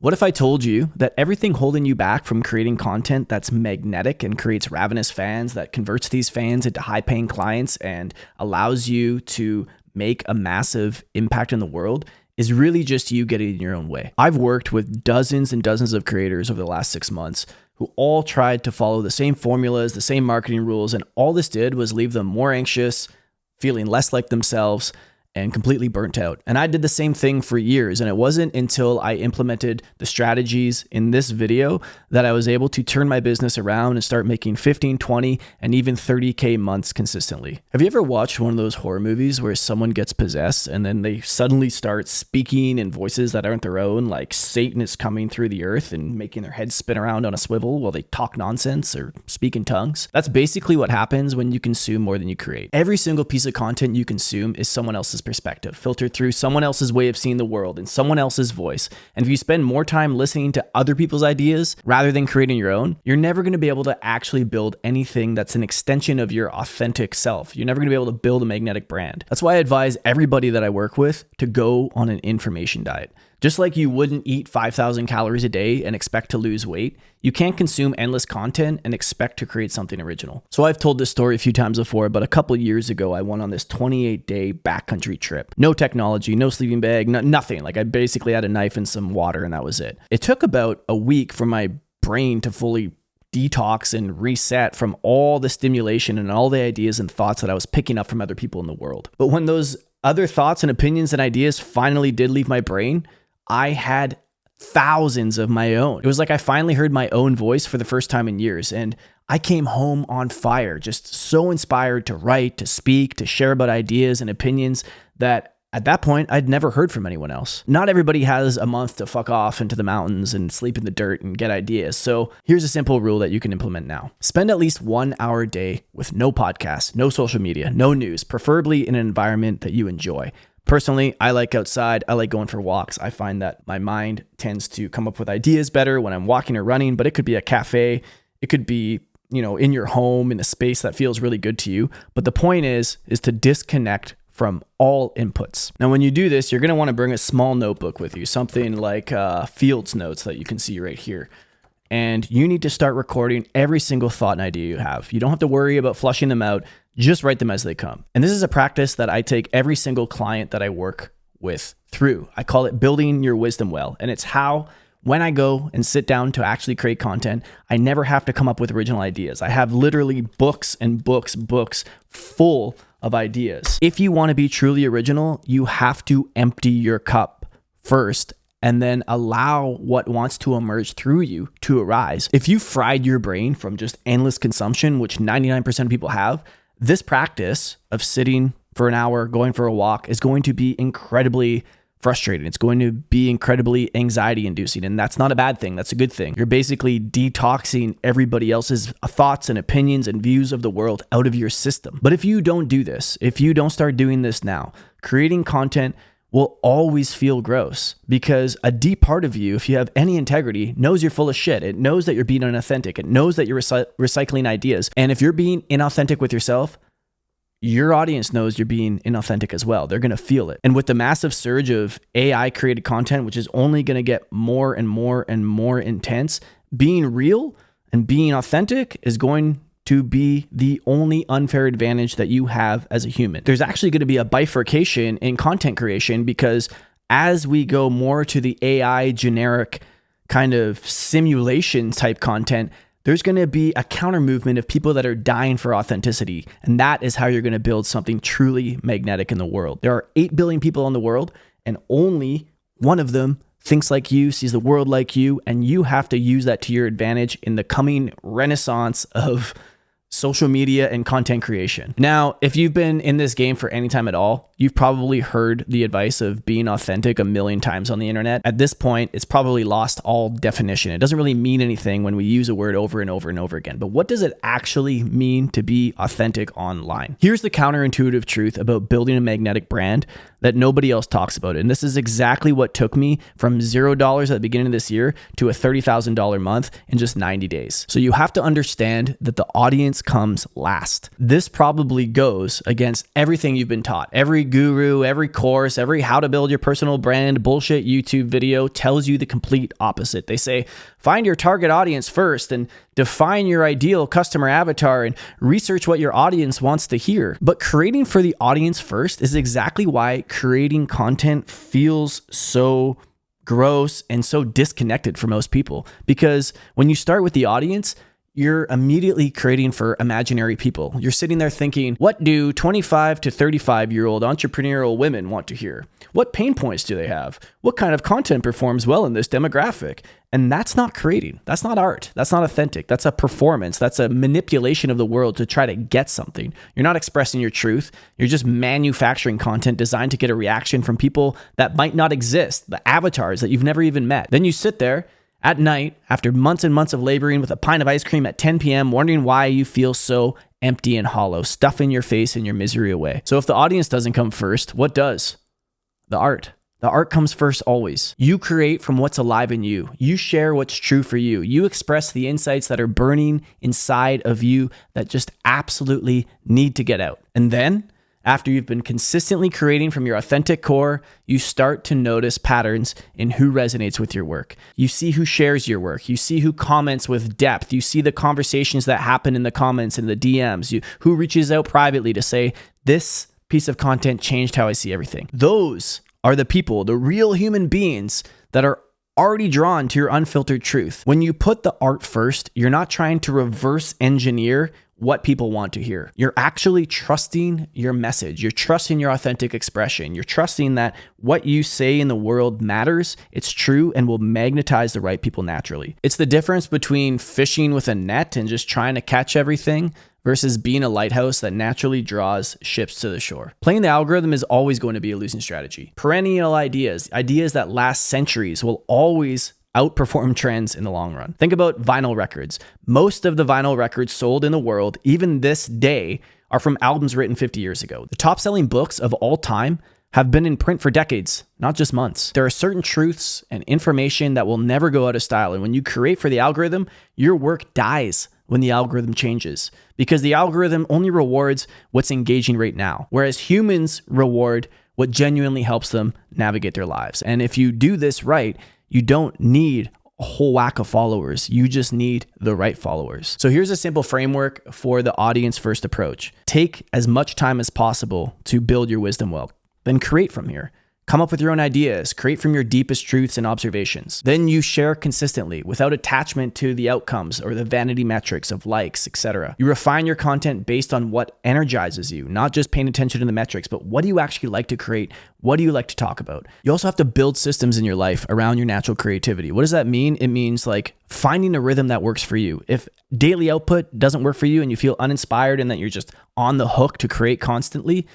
What if I told you that everything holding you back from creating content that's magnetic and creates ravenous fans, that converts these fans into high-paying clients and allows you to make a massive impact in the world is really just you getting in your own way? I've worked with dozens and dozens of creators over the last 6 months who all tried to follow the same formulas, the same marketing rules, and all this did was leave them more anxious, feeling less like themselves, and completely burnt out. And I did the same thing for years. And it wasn't until I implemented the strategies in this video that I was able to turn my business around and start making 15, 20, and even 30K months consistently. Have you ever watched one of those horror movies where someone gets possessed and then they suddenly start speaking in voices that aren't their own, like Satan is coming through the earth and making their heads spin around on a swivel while they talk nonsense or speak in tongues? That's basically what happens when you consume more than you create. Every single piece of content you consume is someone else's perspective, filtered through someone else's way of seeing the world and someone else's voice. And if you spend more time listening to other people's ideas rather than creating your own, you're never going to be able to actually build anything that's an extension of your authentic self. You're never going to be able to build a magnetic brand. That's why I advise everybody that I work with to go on an information diet. Just like you wouldn't eat 5,000 calories a day and expect to lose weight, you can't consume endless content and expect to create something original. So I've told this story a few times before, but a couple years ago, I went on this 28-day backcountry trip. No technology, no sleeping bag, nothing. Like I basically had a knife and some water and that was it. It took about a week for my brain to fully detox and reset from all the stimulation and all the ideas and thoughts that I was picking up from other people in the world. But when those other thoughts and opinions and ideas finally did leave my brain, I had thousands of my own. It was like I finally heard my own voice for the first time in years. And I came home on fire, just so inspired to write, to speak, to share about ideas and opinions that at that point, I'd never heard from anyone else. Not everybody has a month to fuck off into the mountains and sleep in the dirt and get ideas. So here's a simple rule that you can implement now. Spend at least 1 hour a day with no podcasts, no social media, no news, preferably in an environment that you enjoy. Personally, I like outside. I like going for walks. I find that my mind tends to come up with ideas better when I'm walking or running, but it could be a cafe. It could be, in your home in a space that feels really good to you. But the point is to disconnect from all inputs. Now, when you do this, you're going to want to bring a small notebook with you, something like Fields Notes that you can see right here. And you need to start recording every single thought and idea you have. You don't have to worry about flushing them out. Just write them as they come. And this is a practice that I take every single client that I work with through. I call it building your wisdom well. And it's how, when I go and sit down to actually create content, I never have to come up with original ideas. I have literally books and books full of ideas. If you want to be truly original, you have to empty your cup first and then allow what wants to emerge through you to arise. If you fried your brain from just endless consumption, which 99% of people have, this practice of sitting for an hour, going for a walk is going to be incredibly frustrating. It's going to be incredibly anxiety inducing. And that's not a bad thing. That's a good thing. You're basically detoxing everybody else's thoughts and opinions and views of the world out of your system. But if you don't do this, if you don't start doing this now, creating content will always feel gross because a deep part of you, if you have any integrity, knows you're full of shit. It knows that you're being inauthentic. It knows that you're recycling ideas. And if you're being inauthentic with yourself, your audience knows you're being inauthentic as well. They're going to feel it. And with the massive surge of AI created content, which is only going to get more and more and more intense, being real and being authentic is going to be the only unfair advantage that you have as a human. There's actually going to be a bifurcation in content creation because as we go more to the AI generic kind of simulation type content, there's going to be a counter movement of people that are dying for authenticity. And that is how you're going to build something truly magnetic in the world. There are 8 billion people in the world and only one of them thinks like you, sees the world like you, and you have to use that to your advantage in the coming renaissance of social media and content creation. Now, if you've been in this game for any time at all, you've probably heard the advice of being authentic a million times on the internet. At this point, it's probably lost all definition. It doesn't really mean anything when we use a word over and over and over again. But what does it actually mean to be authentic online? Here's the counterintuitive truth about building a magnetic brand that nobody else talks about. And this is exactly what took me from $0 at the beginning of this year to a $30,000 month in just 90 days. So you have to understand that the audience comes last. This probably goes against everything you've been taught. Every guru, every course, every how to build your personal brand bullshit YouTube video tells you the complete opposite. They say, find your target audience first and define your ideal customer avatar and research what your audience wants to hear. But creating for the audience first is exactly why creating content feels so gross and so disconnected for most people. Because when you start with the audience, you're immediately creating for imaginary people. You're sitting there thinking, what do 25 to 35-year-old entrepreneurial women want to hear? What pain points do they have? What kind of content performs well in this demographic? And that's not creating. That's not art. That's not authentic. That's a performance. That's a manipulation of the world to try to get something. You're not expressing your truth. You're just manufacturing content designed to get a reaction from people that might not exist, the avatars that you've never even met. Then you sit there at night, after months and months of laboring with a pint of ice cream at 10 p.m., wondering why you feel so empty and hollow, stuffing your face and your misery away. So if the audience doesn't come first, what does? The art. The art comes first always. You create from what's alive in you. You share what's true for you. You express the insights that are burning inside of you that just absolutely need to get out. And then, after you've been consistently creating from your authentic core, you start to notice patterns in who resonates with your work. You see who shares your work. You see who comments with depth. You see the conversations that happen in the comments and the DMs. Who reaches out privately to say, this piece of content changed how I see everything. Those are the people, the real human beings that are already drawn to your unfiltered truth. When you put the art first, you're not trying to reverse engineer what people want to hear. You're actually trusting your message. You're trusting your authentic expression. You're trusting that what you say in the world matters, it's true, and will magnetize the right people naturally. It's the difference between fishing with a net and just trying to catch everything versus being a lighthouse that naturally draws ships to the shore. Playing the algorithm is always going to be a losing strategy. Perennial ideas that last centuries, will always outperform trends in the long run. Think about vinyl records. Most of the vinyl records sold in the world, even this day, are from albums written 50 years ago. The top-selling books of all time have been in print for decades, not just months. There are certain truths and information that will never go out of style. And when you create for the algorithm, your work dies when the algorithm changes, because the algorithm only rewards what's engaging right now, whereas humans reward what genuinely helps them navigate their lives. And if you do this right, you don't need a whole whack of followers. You just need the right followers. So here's a simple framework for the audience first approach. Take as much time as possible to build your wisdom well. Then create from here. Come up with your own ideas, create from your deepest truths and observations. Then you share consistently without attachment to the outcomes or the vanity metrics of likes, etc. You refine your content based on what energizes you, not just paying attention to the metrics, but what do you actually like to create? What do you like to talk about? You also have to build systems in your life around your natural creativity. What does that mean? It means like finding a rhythm that works for you. If daily output doesn't work for you and you feel uninspired and that you're just on the hook to create constantly,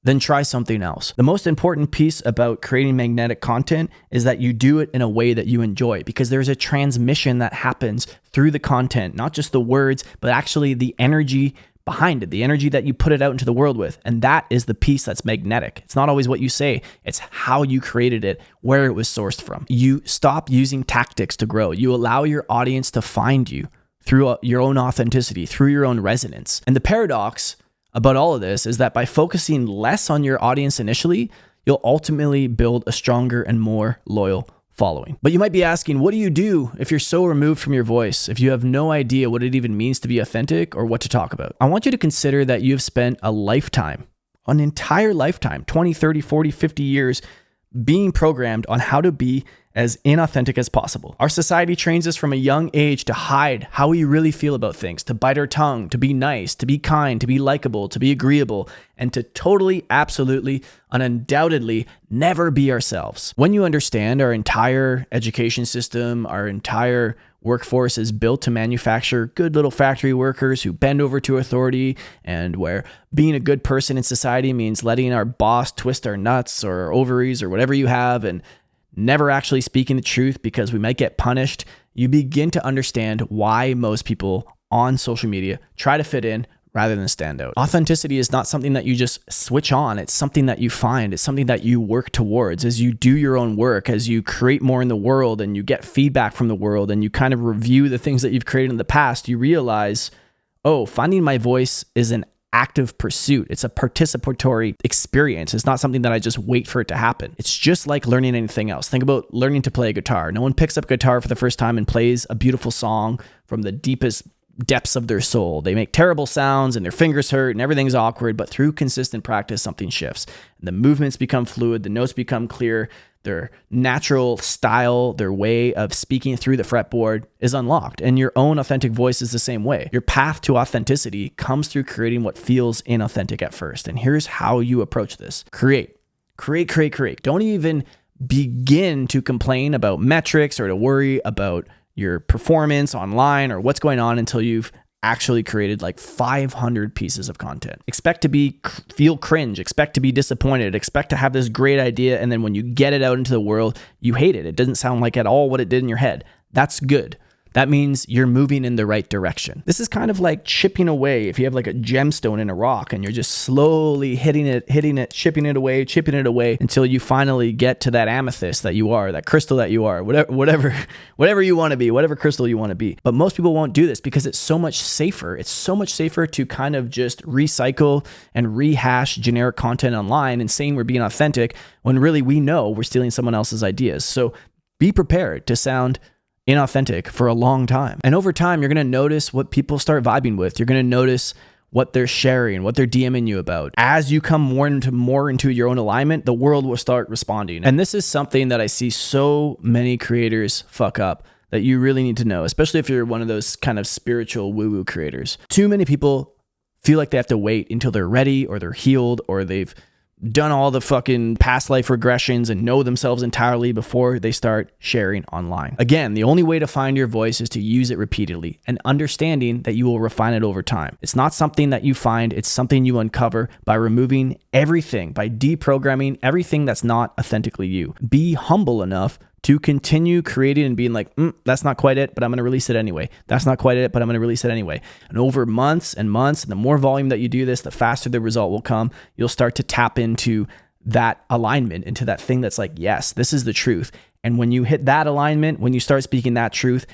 then try something else. The most important piece about creating magnetic content is that you do it in a way that you enjoy, because there's a transmission that happens through the content, not just the words, but actually the energy behind it, the energy that you put it out into the world with. And that is the piece that's magnetic. It's not always what you say, it's how you created it, where it was sourced from. You stop using tactics to grow. You allow your audience to find you through your own authenticity, through your own resonance. And the paradox about all of this is that by focusing less on your audience initially, you'll ultimately build a stronger and more loyal following. But you might be asking, what do you do if you're so removed from your voice, if you have no idea what it even means to be authentic or what to talk about? I want you to consider that you've spent a lifetime, an entire lifetime, 20, 30, 40, 50 years, being programmed on how to be as inauthentic as possible. Our society trains us from a young age to hide how we really feel about things, to bite our tongue, to be nice, to be kind, to be likable, to be agreeable, and to totally, absolutely, undoubtedly never be ourselves. When you understand our entire education system, our entire workforce is built to manufacture good little factory workers who bend over to authority, and where being a good person in society means letting our boss twist our nuts or our ovaries or whatever you have, and never actually speaking the truth because we might get punished, you begin to understand why most people on social media try to fit in rather than stand out. Authenticity is not something that you just switch on. It's something that you find. It's something that you work towards as you do your own work, as you create more in the world and you get feedback from the world and you kind of review the things that you've created in the past. You realize, oh, finding my voice is an active pursuit. It's a participatory experience. It's not something that I just wait for it to happen. It's just like learning anything else. Think about learning to play a guitar. No one picks up a guitar for the first time and plays a beautiful song from the deepest depths of their soul. They make terrible sounds and their fingers hurt and everything's awkward, but through consistent practice, something shifts. The movements become fluid, the notes become clear, their natural style, their way of speaking through the fretboard is unlocked. And your own authentic voice is the same way. Your path to authenticity comes through creating what feels inauthentic at first. And here's how you approach this. Create. Don't even begin to complain about metrics or to worry about your performance online or what's going on until you've actually created like 500 pieces of content. Expect to feel cringe, expect to be disappointed, expect to have this great idea, and then when you get it out into the world, you hate it. It doesn't sound like at all what it did in your head. That's good. That means you're moving in the right direction. This is kind of like chipping away. If you have like a gemstone in a rock and you're just slowly hitting it, chipping it away until you finally get to that amethyst that you are, that crystal that you are, whatever you want to be, whatever crystal you want to be. But most people won't do this because it's so much safer. It's so much safer to kind of just recycle and rehash generic content online and saying we're being authentic when really we know we're stealing someone else's ideas. So be prepared to sound inauthentic for a long time. And over time, you're going to notice what people start vibing with. You're going to notice what they're sharing, what they're DMing you about. As you come more into your own alignment, the world will start responding. And this is something that I see so many creators fuck up that you really need to know, especially if you're one of those kind of spiritual woo-woo creators. Too many people feel like they have to wait until they're ready or they're healed or they've done all the fucking past life regressions and know themselves entirely before they start sharing online. Again, the only way to find your voice is to use it repeatedly and understanding that you will refine it over time. It's not something that you find, it's something you uncover by removing everything, by deprogramming everything that's not authentically you. Be humble enough to continue creating and being like, that's not quite it, but I'm going to release it anyway. That's not quite it, but I'm going to release it anyway. And over months and months, and the more volume that you do this, the faster the result will come. You'll start to tap into that alignment, into that thing that's like, yes, this is the truth. And when you hit that alignment, when you start speaking that truth,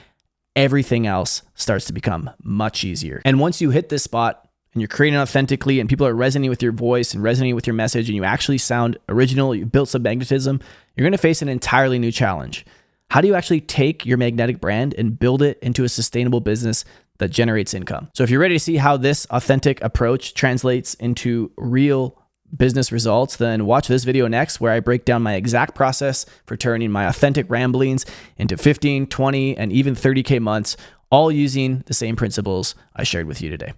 everything else starts to become much easier. And once you hit this spot, and you're creating authentically and people are resonating with your voice and resonating with your message and you actually sound original, you've built some magnetism, you're going to face an entirely new challenge. How do you actually take your magnetic brand and build it into a sustainable business that generates income? So if you're ready to see how this authentic approach translates into real business results, then watch this video next where I break down my exact process for turning my authentic ramblings into 15, 20, and even 30K months, all using the same principles I shared with you today.